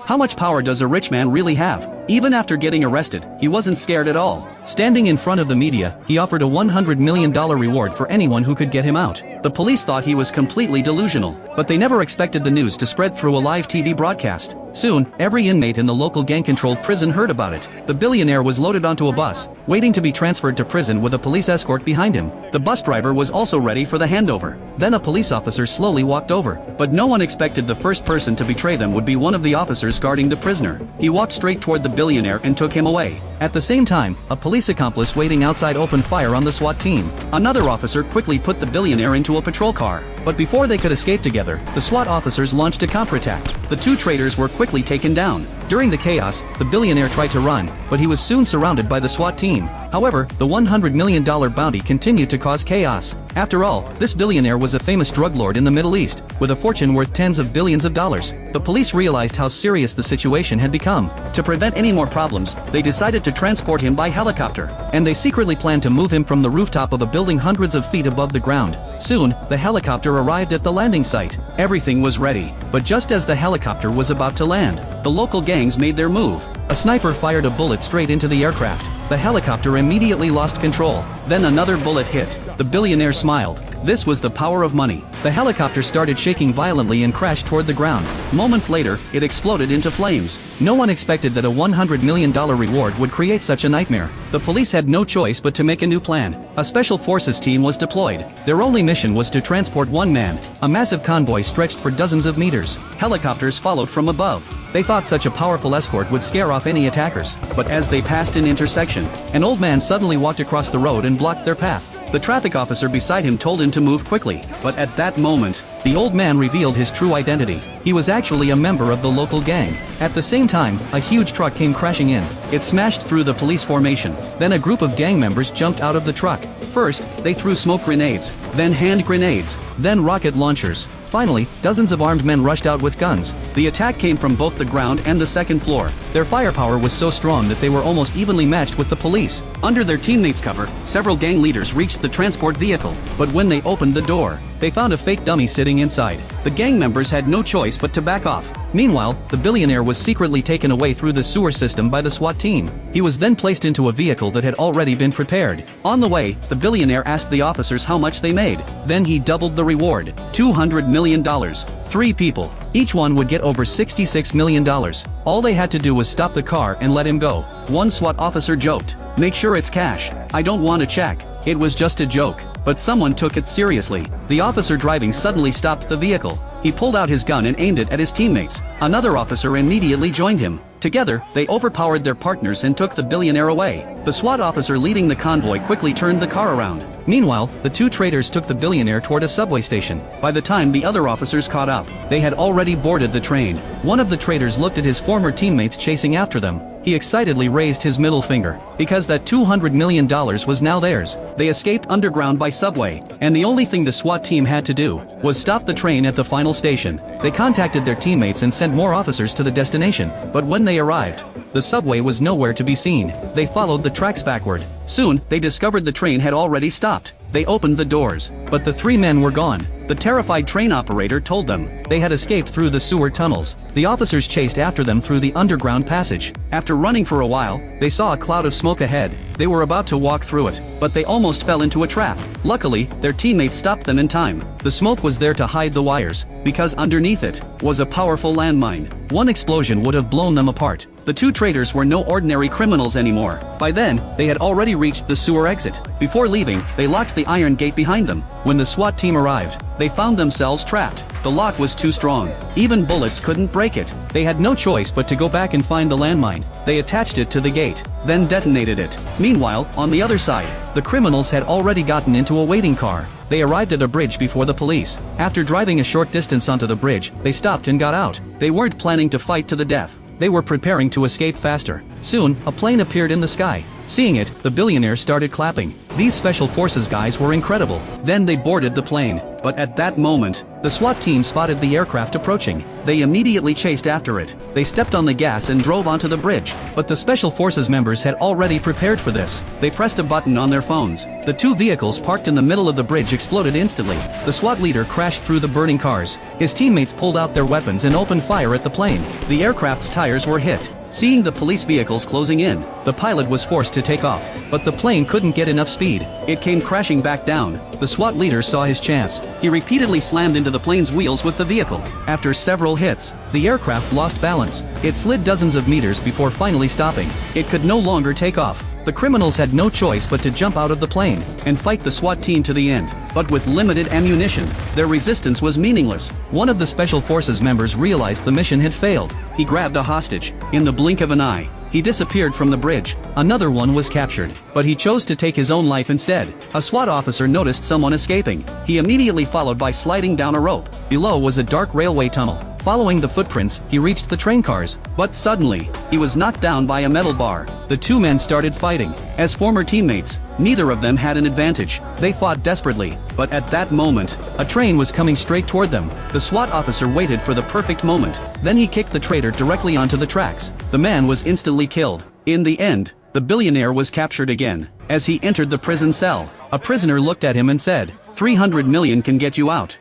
How much power does a rich man really have? Even after getting arrested, he wasn't scared at all. Standing in front of the media, he offered a $100 million reward for anyone who could get him out. The police thought he was completely delusional, but they never expected the news to spread through a live TV broadcast. Soon, every inmate in the local gang-controlled prison heard about it. The billionaire was loaded onto a bus, waiting to be transferred to prison with a police escort behind him. The bus driver was also ready for the handover. Then a police officer slowly walked over, but no one expected the first person to betray them would be one of the officers guarding the prisoner. He walked straight toward the billionaire and took him away. At the same time, a police accomplice waiting outside opened fire on the SWAT team. Another officer quickly put the billionaire into a patrol car. But before they could escape together, the SWAT officers launched a counterattack. The two traitors were quickly taken down. During the chaos, the billionaire tried to run, but he was soon surrounded by the SWAT team. However, the $100 million bounty continued to cause chaos. After all, this billionaire was a famous drug lord in the Middle East, with a fortune worth tens of billions of dollars. The police realized how serious the situation had become. To prevent any more problems, they decided to transport him by helicopter, and they secretly planned to move him from the rooftop of a building hundreds of feet above the ground. Soon, the helicopter arrived at the landing site. Everything was ready, but just as the helicopter was about to land, the local gangs made their move. A sniper fired a bullet straight into the aircraft. The helicopter immediately lost control. Then another bullet hit. The billionaire smiled. This was the power of money. The helicopter started shaking violently and crashed toward the ground. Moments later, it exploded into flames. No one expected that a $100 million reward would create such a nightmare. The police had no choice but to make a new plan. A special forces team was deployed. Their only mission was to transport one man. A massive convoy stretched for dozens of meters. Helicopters followed from above. They thought such a powerful escort would scare off any attackers. But as they passed an intersection, an old man suddenly walked across the road and blocked their path. The traffic officer beside him told him to move quickly, but at that moment, the old man revealed his true identity. He was actually a member of the local gang. At the same time, a huge truck came crashing in. It smashed through the police formation. Then a group of gang members jumped out of the truck. First, they threw smoke grenades, then hand grenades, then rocket launchers. Finally, dozens of armed men rushed out with guns. The attack came from both the ground and the second floor. Their firepower was so strong that they were almost evenly matched with the police. Under their teammates' cover, several gang leaders reached the transport vehicle, but when they opened the door, they found a fake dummy sitting inside. The gang members had no choice but to back off. Meanwhile, the billionaire was secretly taken away through the sewer system by the SWAT team. He was then placed into a vehicle that had already been prepared. On the way, the billionaire asked the officers how much they made. Then he doubled the reward, $200 million. 3 people. Each one would get over $66 million. All they had to do was stop the car and let him go. One SWAT officer joked, "Make sure it's cash. I don't want a check." It was just a joke. But someone took it seriously. The officer driving suddenly stopped the vehicle. He pulled out his gun and aimed it at his teammates. Another officer immediately joined him. Together, they overpowered their partners and took the billionaire away. The SWAT officer leading the convoy quickly turned the car around. Meanwhile, the two traitors took the billionaire toward a subway station. By the time the other officers caught up, they had already boarded the train. One of the traitors looked at his former teammates chasing after them. He excitedly raised his middle finger, because that $200 million was now theirs. They escaped underground by subway, and the only thing the SWAT team had to do was stop the train at the final station. They contacted their teammates and sent more officers to the destination, but when they arrived, the subway was nowhere to be seen. They followed the tracks backward. Soon, they discovered the train had already stopped. They opened the doors, but the 3 men were gone. The terrified train operator told them they had escaped through the sewer tunnels. The officers chased after them through the underground passage. After running for a while, they saw a cloud of smoke ahead. They were about to walk through it, but they almost fell into a trap. Luckily, their teammates stopped them in time. The smoke was there to hide the wires, because underneath it was a powerful landmine. One explosion would have blown them apart. The two traitors were no ordinary criminals anymore. By then, they had already reached the sewer exit. Before leaving, they locked the iron gate behind them. When the SWAT team arrived, they found themselves trapped. The lock was too strong. Even bullets couldn't break it. They had no choice but to go back and find the landmine. They attached it to the gate, then detonated it. Meanwhile, on the other side, the criminals had already gotten into a waiting car. They arrived at a bridge before the police. After driving a short distance onto the bridge, they stopped and got out. They weren't planning to fight to the death. They were preparing to escape faster. Soon, a plane appeared in the sky. Seeing it, the billionaire started clapping. These special forces guys were incredible. Then they boarded the plane. But at that moment, The SWAT team spotted the aircraft approaching. They immediately chased after it. They stepped on the gas and drove onto the bridge. But the Special Forces members had already prepared for this. They pressed a button on their phones. The two vehicles parked in the middle of the bridge exploded instantly. The SWAT leader crashed through the burning cars. His teammates pulled out their weapons and opened fire at the plane. The aircraft's tires were hit. Seeing the police vehicles closing in, the pilot was forced to take off. But the plane couldn't get enough speed. It came crashing back down. The SWAT leader saw his chance. He repeatedly slammed into the plane's wheels with the vehicle. After several hits, the aircraft lost balance. It slid dozens of meters before finally stopping. It could no longer take off. The criminals had no choice but to jump out of the plane and fight the SWAT team to the end. But with limited ammunition, their resistance was meaningless. One of the Special Forces members realized the mission had failed. He grabbed a hostage. In the blink of an eye, he disappeared from the bridge. Another one was captured, but he chose to take his own life instead. A SWAT officer noticed someone escaping. He immediately followed by sliding down a rope. Below was a dark railway tunnel. Following the footprints, he reached the train cars. But suddenly, he was knocked down by a metal bar. The two men started fighting. As former teammates, neither of them had an advantage. They fought desperately, but at that moment, a train was coming straight toward them. The SWAT officer waited for the perfect moment. Then he kicked the traitor directly onto the tracks. The man was instantly killed. In the end, the billionaire was captured again. As he entered the prison cell, a prisoner looked at him and said, "300 million can get you out."